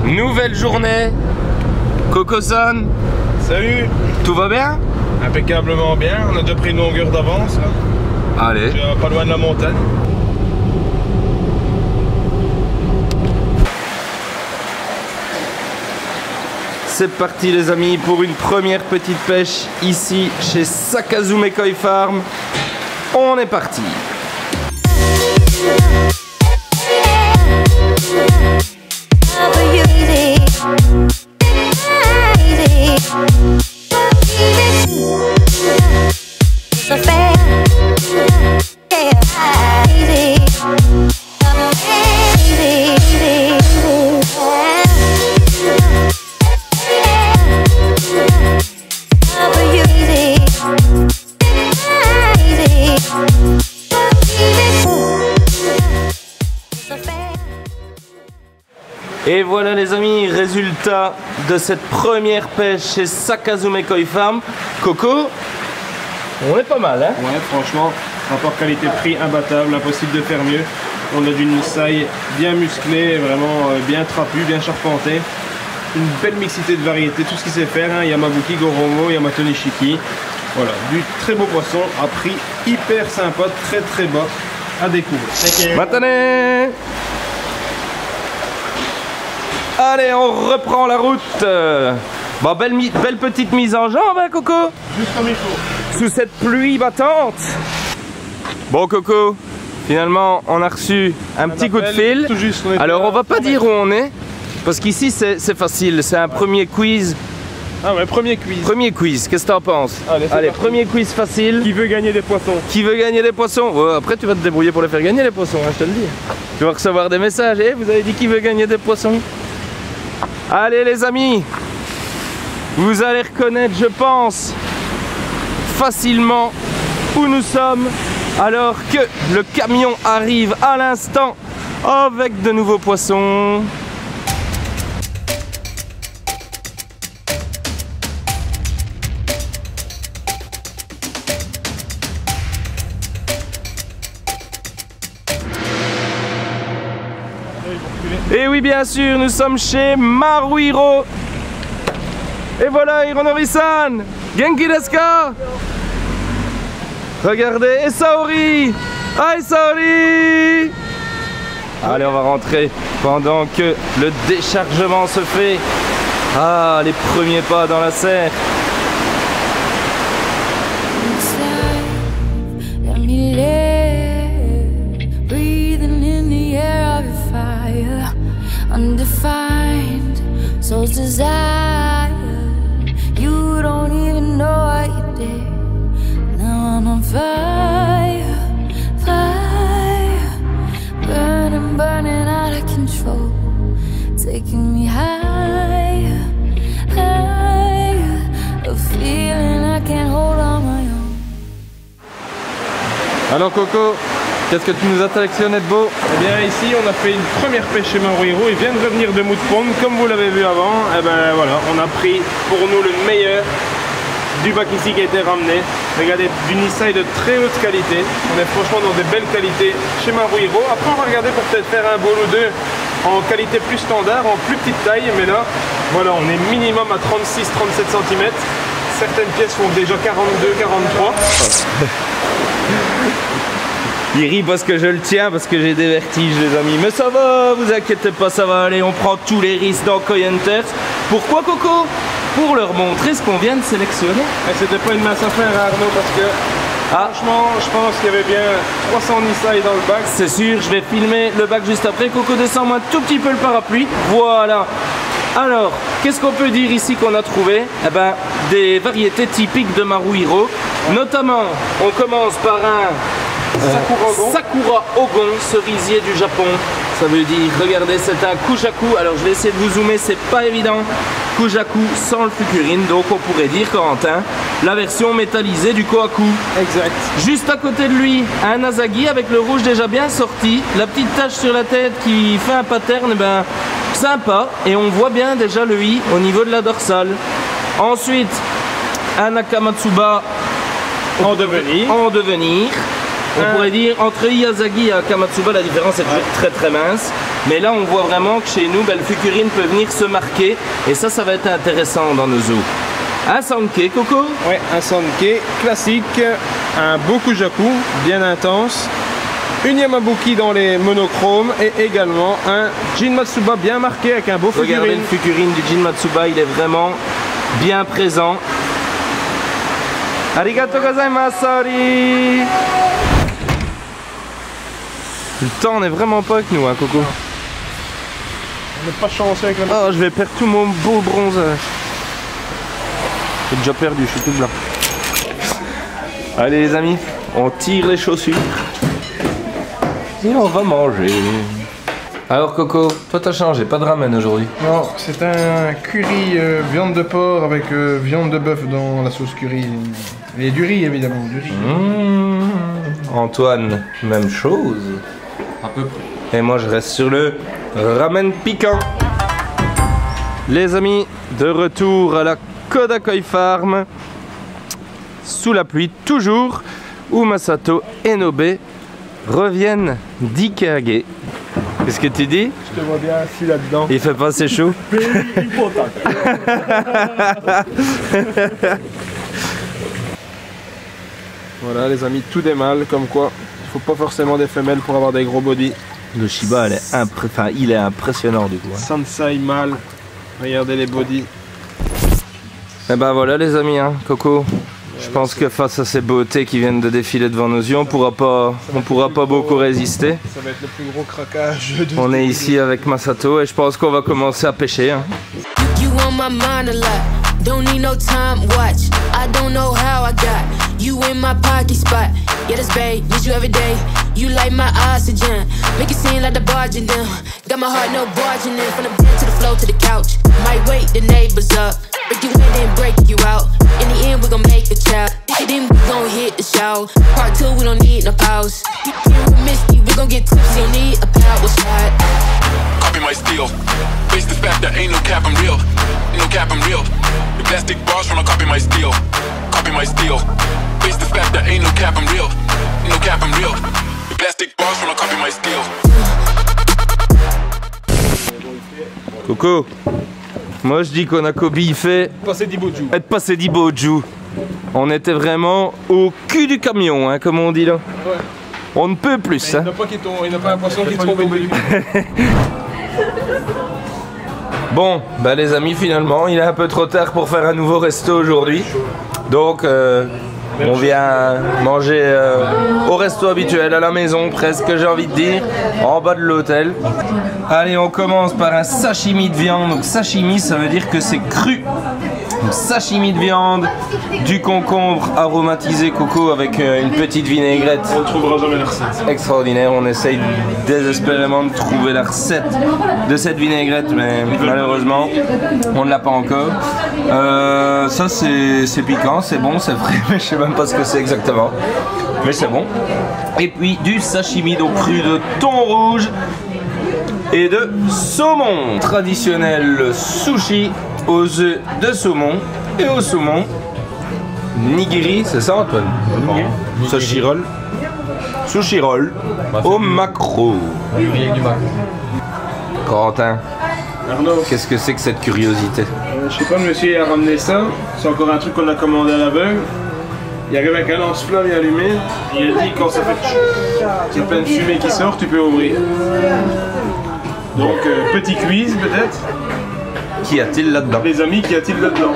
nouvelle journée. Coco-san, Salut. tout va bien? Impeccablement bien, on a déjà pris une longueur d'avance là. Allez. Pas loin de la montagne. C'est parti les amis pour une première petite pêche ici chez Sakazume Koi Farm. On est parti. Et voilà les amis, résultat de cette première pêche chez Sakazume Koi Farm. Coco, On est pas mal, hein? Ouais, franchement, rapport qualité-prix imbattable, impossible de faire mieux. On a d'une Nissaï bien musclée, vraiment bien trapue, bien charpentée. Une belle mixité de variétés, tout ce qu'il sait faire, hein. Yamabuki, Goromo, Yamato Nishiki. Voilà, du très beau poisson à prix hyper sympa, très très bas à découvrir. Maintenant. Allez, on reprend la route. Bon, belle petite mise en jambe, hein, Coco? Juste comme il faut. Sous cette pluie battante. Bon, Coco, finalement, on a reçu un petit coup de fil. Tout juste, alors, on va pas dire où on est, parce qu'ici, c'est facile. C'est un premier quiz. Ah ouais, premier quiz. Premier quiz, qu'est-ce que t'en penses? Allez, premier quiz facile. Qui veut gagner des poissons? Qui veut gagner des poissons? Ouais, après, tu vas te débrouiller pour les faire gagner, les poissons, hein, je te le dis. Tu vas recevoir des messages. Eh, vous avez dit qui veut gagner des poissons? Allez, les amis. Vous allez reconnaître, je pense, facilement où nous sommes, alors que le camion arrive à l'instant avec de nouveaux poissons. Et oui, bien sûr, nous sommes chez Maruhiro. Et voilà, Hironori-san. Genki desu ka? Regardez, et Saori. Hi Saori. Allez, on va rentrer pendant que le déchargement se fait. Ah, les premiers pas dans la serre. Undefined soul's desire. You don't even know what you did. Now I'm on fire, fire, burning, burning out of control, taking me higher, higher, a feeling I can't hold on my own. Alors Coco, qu'est-ce que tu nous as sélectionné de beau? Eh bien ici on a fait une première pêche chez Maruhiro, il vient de revenir de Moutpond comme vous l'avez vu avant. Et ben voilà, on a pris pour nous le meilleur du bac ici qui a été ramené. Regardez, du Nissaï de très haute qualité, on est franchement dans des belles qualités chez Maruhiro. Après on va regarder pour peut-être faire un bowl ou deux en qualité plus standard, en plus petite taille, mais là voilà, on est minimum à 36-37 cm. Certaines pièces font déjà 42-43. Il rit parce que je le tiens, parce que j'ai des vertiges, les amis. Mais ça va, vous inquiétez pas, ça va aller. On prend tous les risques dans Koi Hunters. Pourquoi, Coco? Pour leur montrer ce qu'on vient de sélectionner. Et c'était pas une mince affaire, Arnaud, parce que franchement, je pense qu'il y avait bien 300 Nissaï dans le bac. C'est sûr, je vais filmer le bac juste après. Coco, descends-moi un tout petit peu le parapluie. Voilà. Alors, qu'est-ce qu'on peut dire ici qu'on a trouvé? Eh ben, des variétés typiques de Maruhiro. Notamment, on commence par un Sakura Ogon, cerisier du Japon. Ça veut dire, regardez, c'est un Kujaku. Alors je vais essayer de vous zoomer, c'est pas évident. Kujaku sans le fukurine, donc on pourrait dire, Corentin, la version métallisée du Kohaku. Exact. Juste à côté de lui, un Asagi avec le rouge déjà bien sorti. La petite tache sur la tête qui fait un pattern, ben sympa. Et on voit bien déjà le i au niveau de la dorsale. Ensuite, un Akamatsuba en devenir. On pourrait dire entre Iyazaki et Akamatsuba, la différence est très très mince. Mais là on voit vraiment que chez nous, ben, le fukurine peut venir se marquer. Et ça va être intéressant dans nos zoos. Un Sankei, Coco? Ouais, un Sankei classique, un beau Kujaku, bien intense. Une Yamabuki dans les monochromes et également un Jinmatsuba bien marqué avec un beau fukurine. Regardez le fukurine du Jinmatsuba, il est vraiment bien présent. Arigato gozaimasu, Saori. Le temps n'est vraiment pas avec nous, hein, Coco. On n'est pas chanceux avec la... Oh, je vais perdre tout mon beau bronzage. J'ai déjà perdu, je suis tout blanc. Allez les amis, on tire les chaussures. Et on va manger. Alors Coco, toi t'as changé, pas de ramen aujourd'hui. Non, c'est un curry viande de porc avec viande de bœuf dans la sauce curry. Et du riz évidemment, du riz. Antoine, même chose. À peu près. Et moi je reste sur le ramen piquant. Les amis, de retour à la Koda Koi Farm. sous la pluie, toujours, où Masato et Nobe reviennent d'Ikage. Qu'est-ce que tu dis? Je te vois bien assis là-dedans. Il fait pas assez chaud? Voilà les amis, tout des mâles, comme quoi il faut pas forcément des femelles pour avoir des gros body. Le Shiba, il est impressionnant du coup. Hein. Sansai mâle, regardez les body. Et ben voilà les amis, hein, Coco. Je pense que face à ces beautés qui viennent de défiler devant nos yeux, on pourra pas beaucoup résister. Ça va être le plus gros craquage de On est ici avec Masato et je pense qu'on va commencer à pêcher. Hein. You on my mind a lot. Don't need no time watch. I don't know how I got you in my pocket spot. Yeah, that's babe, need you every day. You like my oxygen. Make it seem like the barging down. Got my heart no barging in. From the bed to the floor to the couch. Might wake the neighbors up. Break you in then break you out. In the end we gon' make a child. Then we gon' hit the shower. Part 2 we don't need no pause. Here with Misty we gon' get tipsy. Don't need a power shot. Copy my steel. Face the fact that ain't no cap, I'm real. No cap, I'm real. The plastic bars tryna copy my steel. Copy my steel. Face the fact that ain't no cap, I'm real. No cap, I'm real. The plastic bars tryna copy my steel. Coco, moi je dis qu'on a fait être passé d'Iboju. On était vraiment au cul du camion, hein, comme on dit là. Ouais. On ne peut plus. Hein. Il n'a pas l'impression qu'il est tombé du Bon, bah les amis, finalement, il est un peu trop tard pour faire un nouveau resto aujourd'hui. Donc, on vient manger au resto habituel, à la maison, presque, j'ai envie de dire, en bas de l'hôtel. Allez, on commence par un sashimi de viande. Donc, sashimi, ça veut dire que c'est cru. Donc, sashimi de viande, du concombre aromatisé coco avec une petite vinaigrette. On ne trouvera jamais la recette. Extraordinaire, on essaye désespérément de trouver la recette de cette vinaigrette, mais malheureusement, on ne l'a pas encore. Ça, c'est piquant, c'est bon, c'est frais, mais je sais même pas ce que c'est exactement. Mais c'est bon. Et puis du sashimi, donc cru de thon rouge et de saumon. Traditionnel sushi aux œufs de saumon et au saumon nigiri, c'est ça Antoine? Sushi roll. Sushi roll au maquereau. Du maquereau. Corentin, Arnaud, qu'est-ce que c'est que cette curiosité? je sais pas, le monsieur a ramené ça. C'est encore un truc qu'on a commandé à l'aveugle. Il arrive avec un lance-flamme et allumé. Il a dit quand ça fait qu'il y a plein de fumée qui sort, tu peux ouvrir. Donc petit quiz peut-être. Qu'y a-t-il là-dedans? Les amis, qu'y a-t-il là-dedans?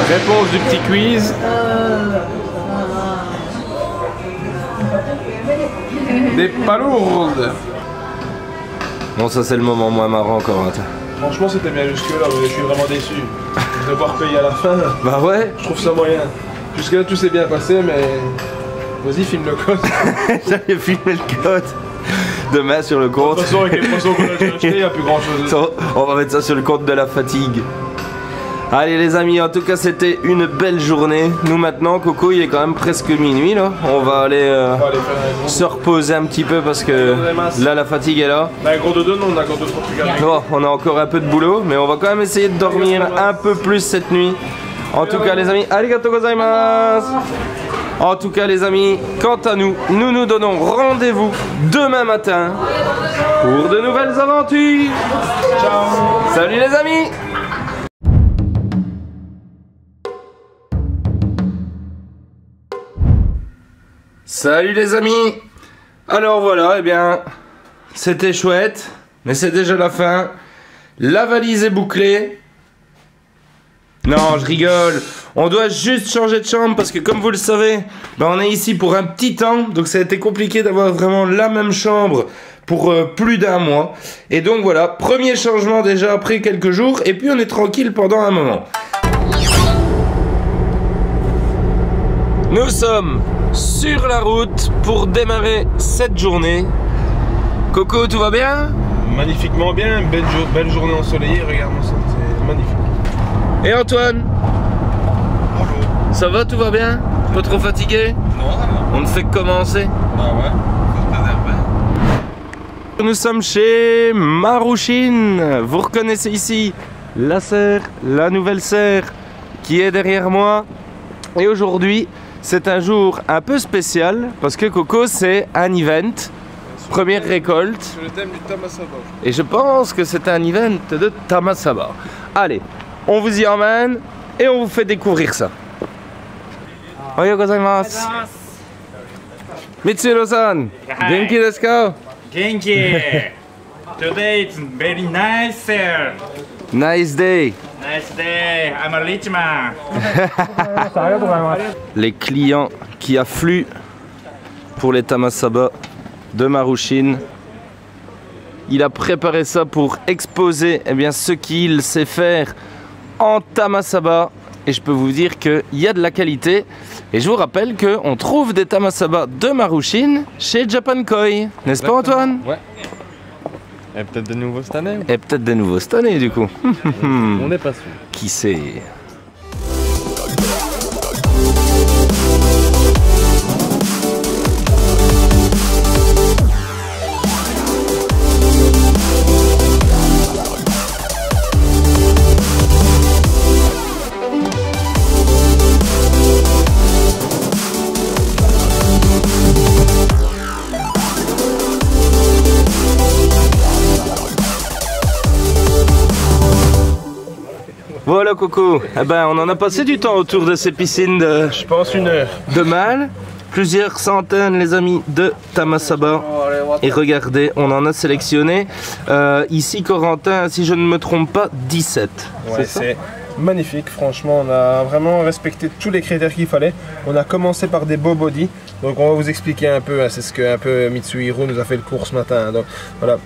Réponse du petit quiz. Des palourdes. Bon, ça c'est le moment moins marrant, Corentin. Franchement, c'était bien jusque-là, mais je suis vraiment déçu. De devoir payer à la fin, Bah ouais. je trouve ça moyen. Jusque-là, tout s'est bien passé, mais... Vas-y, filme le code. J'avais filmé le code. Demain sur le De compte. toute façon, avec les poissons qu'on a déjà achetés, il n'y a plus grand-chose. On va mettre ça sur le compte de la fatigue. Allez les amis, en tout cas c'était une belle journée. Nous maintenant, Coco, il est quand même presque minuit là. On va aller On va aller faire un gros... se reposer un petit peu parce que là la fatigue est là. Un gros dodo, non, on a encore 2-3 trucs à faire. Oh, on a encore un peu de boulot, mais on va quand même essayer de dormir un peu plus cette nuit. En tout cas les amis, arigatou gozaimasu. En tout cas les amis, quant à nous, nous nous donnons rendez-vous demain matin pour de nouvelles aventures. Ciao. Salut les amis. Salut les amis. Alors voilà, eh bien, c'était chouette, mais c'est déjà la fin. La valise est bouclée. Non, je rigole. On doit juste changer de chambre parce que comme vous le savez, ben on est ici pour un petit temps. Donc ça a été compliqué d'avoir vraiment la même chambre pour plus d'un mois. Et donc voilà, premier changement déjà après quelques jours. Et puis on est tranquille pendant un moment. Nous sommes sur la route pour démarrer cette journée. Coco, tout va bien? Magnifiquement bien, belle journée ensoleillée, regarde-moi ça, c'est magnifique. Et Antoine? Bonjour. Ça va, tout va bien? Pas trop fatigué? Non, ça va. On ne fait que commencer. Bah ouais, faut se préserver. Nous sommes chez Marouchine. Vous reconnaissez ici la serre, la nouvelle serre qui est derrière moi. Et aujourd'hui, c'est un jour un peu spécial parce que Coco, c'est un event. Première récolte. Sur le thème du Tamasaba. Et je pense que c'est un event de Tamasaba. Allez, on vous y emmène et on vous fait découvrir ça. Oyo gozaimasu. Mitsuro-san, genki desu ka? Genki! Today it's very nice here. Nice day. Nice day. I'm a rich man. Les clients qui affluent pour les Tamasaba de Marouchine. Il a préparé ça pour exposer ce qu'il sait faire en Tamasaba. Et je peux vous dire qu'il y a de la qualité. Et je vous rappelle qu'on trouve des Tamasaba de Marouchine chez Japan Koi. N'est-ce pas, Antoine? Ouais. Et peut-être de nouveau cette année. Et peut-être de nouveau cette année du coup. On n'est pas sûr. Qui sait? Voilà Coco, eh ben, on en a passé du temps autour de ces piscines de, Je pense 1 heure. de mâles. Plusieurs centaines les amis de Tamasaba. Et regardez, on en a sélectionné. Ici Corentin, si je ne me trompe pas, 17. Ouais, c'est magnifique, franchement, on a vraiment respecté tous les critères qu'il fallait. On a commencé par des beaux body, donc on va vous expliquer un peu, c'est ce que un peu Mitsuhiro nous a fait le cours ce matin. Donc voilà,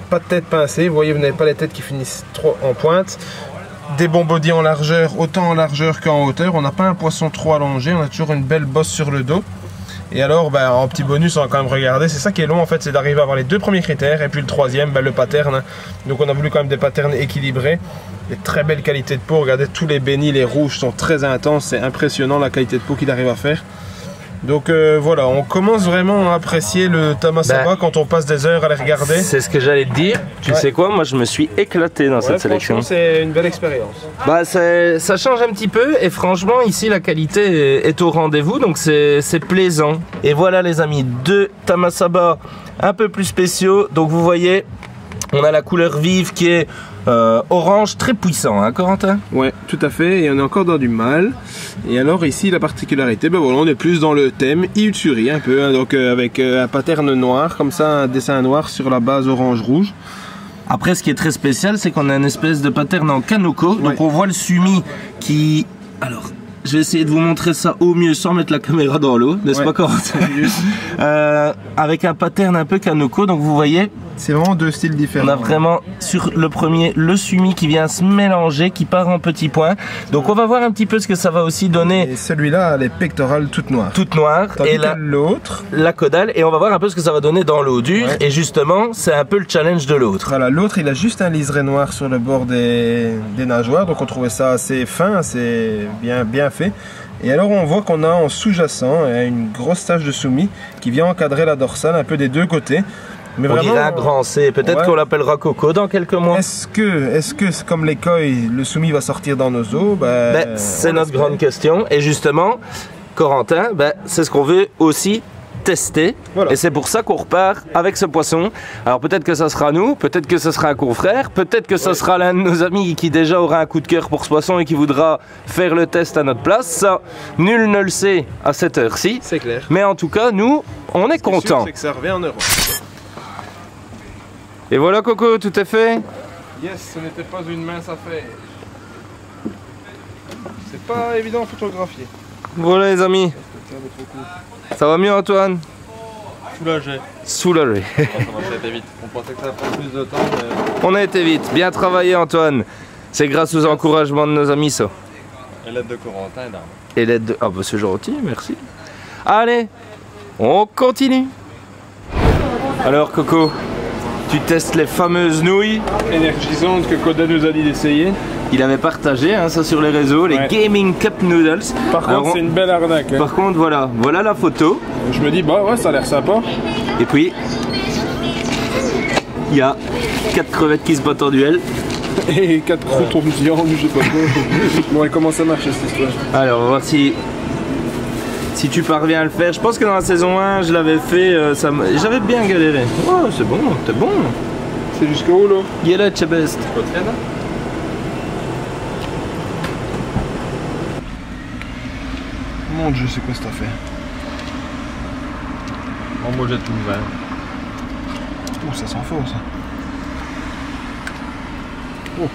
pas de tête pincée, vous voyez, vous n'avez pas les têtes qui finissent trop en pointe. Des bons body en largeur, autant en largeur qu'en hauteur. On n'a pas un poisson trop allongé, on a toujours une belle bosse sur le dos. Et alors, en petit bonus, on va quand même regarder. C'est ça qui est long en fait, c'est d'arriver à avoir les 2 premiers critères. Et puis le troisième, le pattern. Donc on a voulu quand même des patterns équilibrés. Des très belles qualités de peau. Regardez, tous les bénis, les rouges sont très intenses. C'est impressionnant la qualité de peau qu'il arrive à faire. Donc voilà, on commence vraiment à apprécier le Tamasaba quand on passe des heures à les regarder. C'est ce que j'allais te dire. Tu sais quoi, moi je me suis éclaté dans cette sélection. C'est une belle expérience. Ça change un petit peu et franchement ici la qualité est au rendez-vous, donc c'est plaisant. Et voilà les amis, 2 Tamasaba un peu plus spéciaux. Donc vous voyez, on a la couleur vive qui est orange très puissant, hein Corentin? Ouais, tout à fait, et on est encore dans du mâle. Et alors ici la particularité, voilà, on est plus dans le thème Iutsuri un peu, hein, donc avec un pattern noir, comme ça, un dessin noir sur la base orange-rouge. Après ce qui est très spécial, c'est qu'on a une espèce de pattern en kanoko, donc on voit le sumi qui... Alors... Je vais essayer de vous montrer ça au mieux sans mettre la caméra dans l'eau, n'est-ce pas Corentin? Avec un pattern un peu kanoko, donc vous voyez, c'est vraiment 2 styles différents. On a vraiment sur le premier le sumi qui vient se mélanger, qui part en petits points. Donc on va voir un petit peu ce que ça va aussi donner. Et celui-là a les pectorales toutes noires. Toutes noires. Tandis et l'autre, la caudale. Et on va voir un peu ce que ça va donner dans l'eau dure. Et justement, c'est un peu le challenge de l'autre. Voilà, l'autre il a juste un liseré noir sur le bord des nageoires. Donc on trouvait ça assez fin, assez bien fait. Et alors on voit qu'on a en sous-jacent une grosse tache de sumi qui vient encadrer la dorsale un peu des 2 côtés. Mais on dirait un grand C, peut-être qu'on l'appellera Coco dans quelques mois. Est-ce que comme les koi, le sumi va sortir dans nos eaux? C'est notre grande question. Et justement, Corentin, c'est ce qu'on veut aussi tester. Voilà. Et c'est pour ça qu'on repart avec ce poisson. Alors peut-être que ça sera nous, peut-être que ce sera un confrère, peut-être que ça sera l'un de nos amis qui déjà aura un coup de cœur pour ce poisson et qui voudra faire le test à notre place. Ça, nul ne le sait à cette heure-ci. C'est clair. Mais en tout cas, nous, on est contents. C'est que ça revient en Europe. Et voilà Coco, tout est fait. Yes, ce n'était pas une mince affaire. C'est pas évident à photographier. Voilà les amis. Ça va mieux Antoine? Soulagé. Soulagé. Ça a été vite. On pensait que ça prend plus de temps, mais... On a été vite. Bien travaillé Antoine. C'est grâce aux encouragements de nos amis ça. Et l'aide de Corentin et d'Arnaud. Et l'aide de... Ah bah c'est gentil, merci. Allez, on continue. Alors Coco, tu testes les fameuses nouilles énergisantes que Koda nous a dit d'essayer. Il avait partagé ça sur les réseaux, les Gaming Cup Noodles. Par contre, c'est une belle arnaque. Par contre, voilà la photo. Je me dis, bah ouais, ça a l'air sympa. Et puis, Il y a 4 crevettes qui se battent en duel. Et 4 croutons de viande, je sais pas quoi. Bon, et comment ça marche cette histoire? Alors, on va voir si tu parviens à le faire. Je pense que dans la saison 1, je l'avais fait, j'avais bien galéré. Oh, c'est bon, t'es bon. C'est jusqu'au haut, là? Yela, c'est best. Mon Dieu, c'est quoi cette affaire? En moi, j'ai tout ouvert. Oh, ça sent fort, ça. Oh.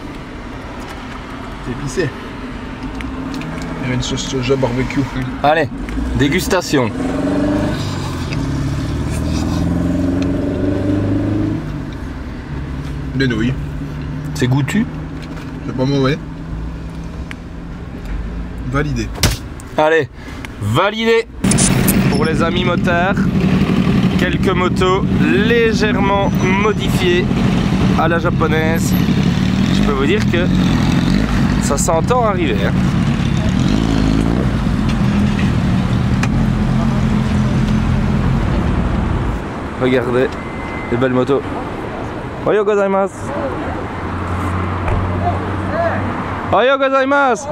C'est épicé. Il y a une sauce soja barbecue. Allez, dégustation. Des nouilles. C'est goûtu. C'est pas mauvais. Validé. Allez, validé pour les amis motards. Quelques motos légèrement modifiées à la japonaise. Je peux vous dire que ça s'entend arriver. Hein. Regardez les belles motos. Ohayou gozaimasu. Ohayou gozaimasu.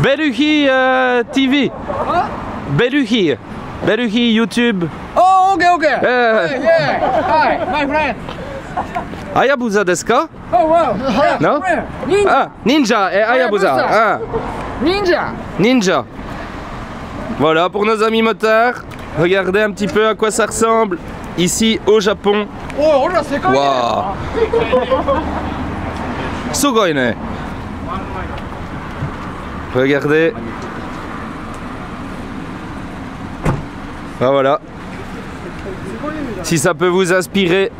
Beruhi TV. Beruhi. Beruhi YouTube. Oh, okay. Hi, my friend. Hayabusa desu ka? Oh, wow. No? Ninja. Ah, Ninja et Hayabusa. Ah, Ninja. Ninja. Voilà pour nos amis motards. Regardez un petit peu à quoi ça ressemble ici au Japon. Oh, là, c'est quoi? Waouh. Sugoi ne. Regardez. Ah, voilà. Si ça peut vous inspirer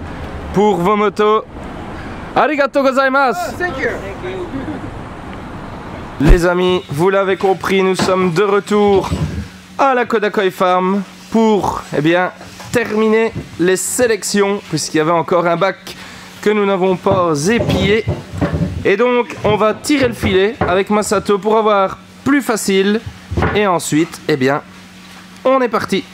pour vos motos. Arigatou gozaimasu. Thank you. Les amis, vous l'avez compris, nous sommes de retour à la Kodakoi Farm pour, eh bien, terminer les sélections, puisqu'il y avait encore un bac que nous n'avons pas épillé. Et donc, on va tirer le filet avec Masato pour avoir plus facile. Et ensuite, eh bien, on est parti.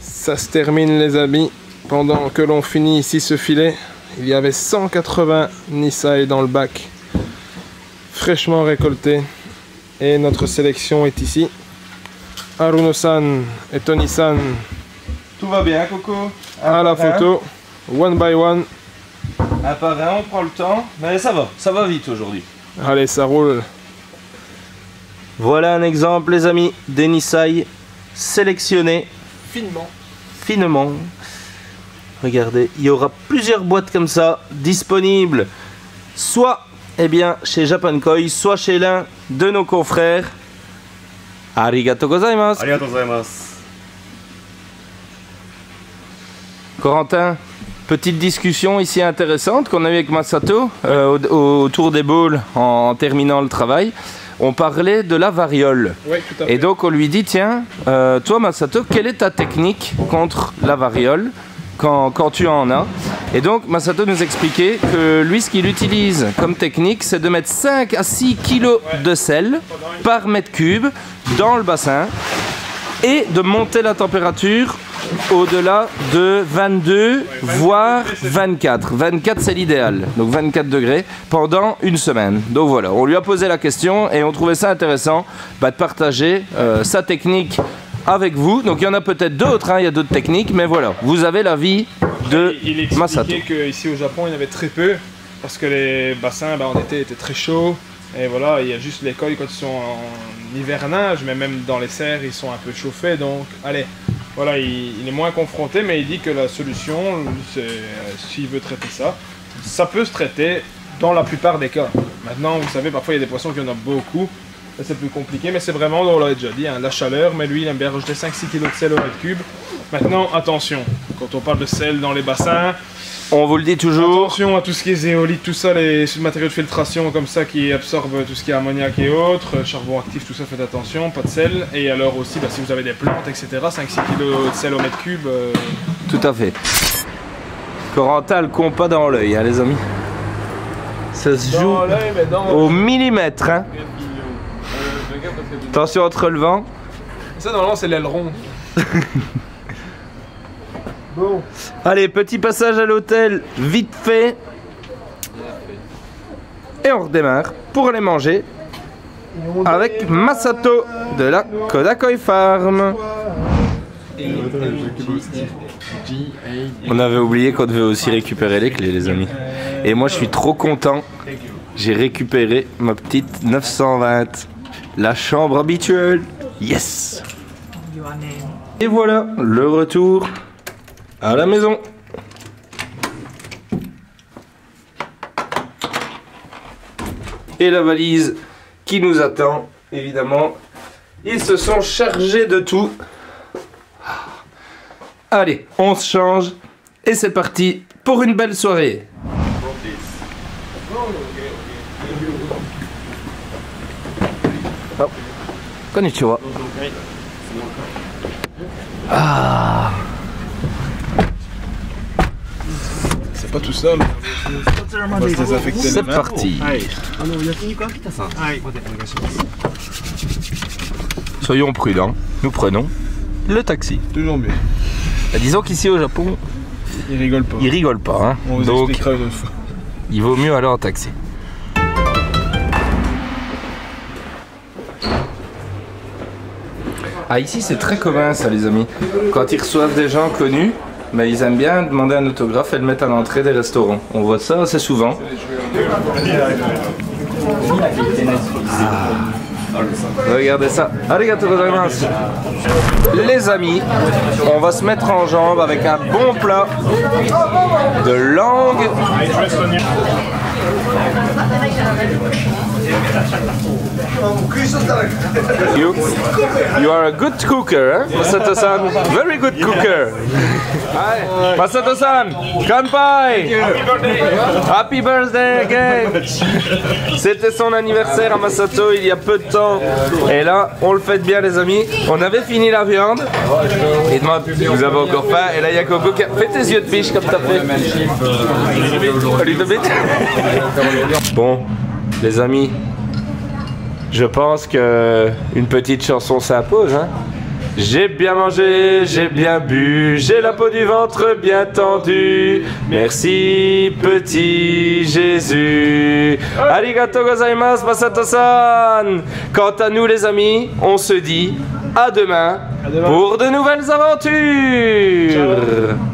Ça se termine les amis. Pendant que l'on finit ici ce filet, il y avait 180 Nisai dans le bac. Fraîchement récolté. Et notre sélection est ici. Haruno-san et Tony-san Tout va bien, Coco. à la photo. One by one. Un par un, on prend le temps. Mais ça va vite aujourd'hui. Allez, ça roule. Voilà un exemple, les amis, des Nisai sélectionnés finement. Regardez, il y aura plusieurs boîtes comme ça disponibles, soit eh bien, chez Japankoi, soit chez l'un de nos confrères. Arigatou gozaimasu. Arigatou gozaimasu. Corentin, petite discussion ici intéressante qu'on a eue avec Masato autour des bowls en terminant le travail. On parlait de la variole. Oui, tout à fait. Et donc on lui dit, tiens, toi Masato, quelle est ta technique contre la variole quand tu en as? Et donc Masato nous expliquait que lui, ce qu'il utilise comme technique, c'est de mettre 5 à 6 kilos de sel par mètre cube dans le bassin et de monter la température au-delà de 22 voire 24. 24 c'est l'idéal, donc 24 degrés pendant une semaine. Donc voilà, on lui a posé la question et on trouvait ça intéressant de partager sa technique avec vous. Donc il y en a peut-être d'autres, hein, il y a d'autres techniques, mais voilà, vous avez l'avis de Il Masato. expliquait qu'ici au Japon il y en avait très peu parce que les bassins en été étaient très chauds. Et voilà, il y a juste les coils quand ils sont en hivernage, mais même dans les serres ils sont un peu chauffés. Donc allez, voilà, il est moins confronté, mais il dit que la solution, s'il veut traiter ça, ça peut se traiter dans la plupart des cas. Maintenant, vous savez, parfois il y a des poissons qui en ont beaucoup, là c'est plus compliqué, mais c'est vraiment, on l'a déjà dit, hein, la chaleur, mais lui il aime bien rajouter 5-6 kg de sel au mètre cube. Maintenant, attention, quand on parle de sel dans les bassins, on vous le dit toujours. Attention à tout ce qui est zéolite, tout ça, les matériaux de filtration comme ça qui absorbent tout ce qui est ammoniac et autres, charbon actif, tout ça, faites attention, pas de sel. Et alors aussi, bah, si vous avez des plantes, etc., 5-6 kg de sel au mètre cube. Tout à fait. Corentin le compas dans l'œil, hein, les amis. Ça se joue au millimètre. Hein. Attention entre le vent. Ça, normalement, c'est l'aileron. Bon. Allez, petit passage à l'hôtel, vite fait. Et on redémarre pour aller manger avec Masato de la Kodakoi Farm. On avait oublié qu'on devait aussi récupérer les clés, les amis. Et moi, je suis trop content. J'ai récupéré ma petite 920. La chambre habituelle. Yes! Et voilà, le retour à la maison. Et la valise qui nous attend, évidemment. Ils se sont chargés de tout. Allez, on se change et c'est parti pour une belle soirée. Oh. Konnichiwa. Ah. C'est pas tout seul. C'est parti. Soyons prudents, nous prenons le taxi. Toujours mieux. Bah, disons qu'ici au Japon, ils rigolent pas. Ils rigolent pas. Hein. On vous donc, expliquera une autre fois. Il vaut mieux aller en taxi. Ah, ici c'est très commun ça, les amis. Quand ils reçoivent des gens connus, mais ils aiment bien demander un autographe et le mettre à l'entrée des restaurants. On voit ça assez souvent. Regardez ça. Arigatou gozaimasu. Les amis, on va se mettre en jambe avec un bon plat de langue. You are a good cooker, hein? Masato-san, very good cooker. Masato-san, kanpai! Happy birthday again! C'était son anniversaire à Masato il y a peu de temps. Et là, on le fête bien, les amis. On avait fini la viande. Il demande, vous avez encore faim? Et là, il y a Coco qui a fait tes yeux de biche comme t'as fait. Bon, les amis, je pense que une petite chanson s'impose, hein. J'ai bien mangé, j'ai bien bu, j'ai la peau du ventre bien tendue. Merci petit Jésus. Arigatou gozaimasu Masato-san. Quant à nous les amis, on se dit à demain pour de nouvelles aventures. Ciao.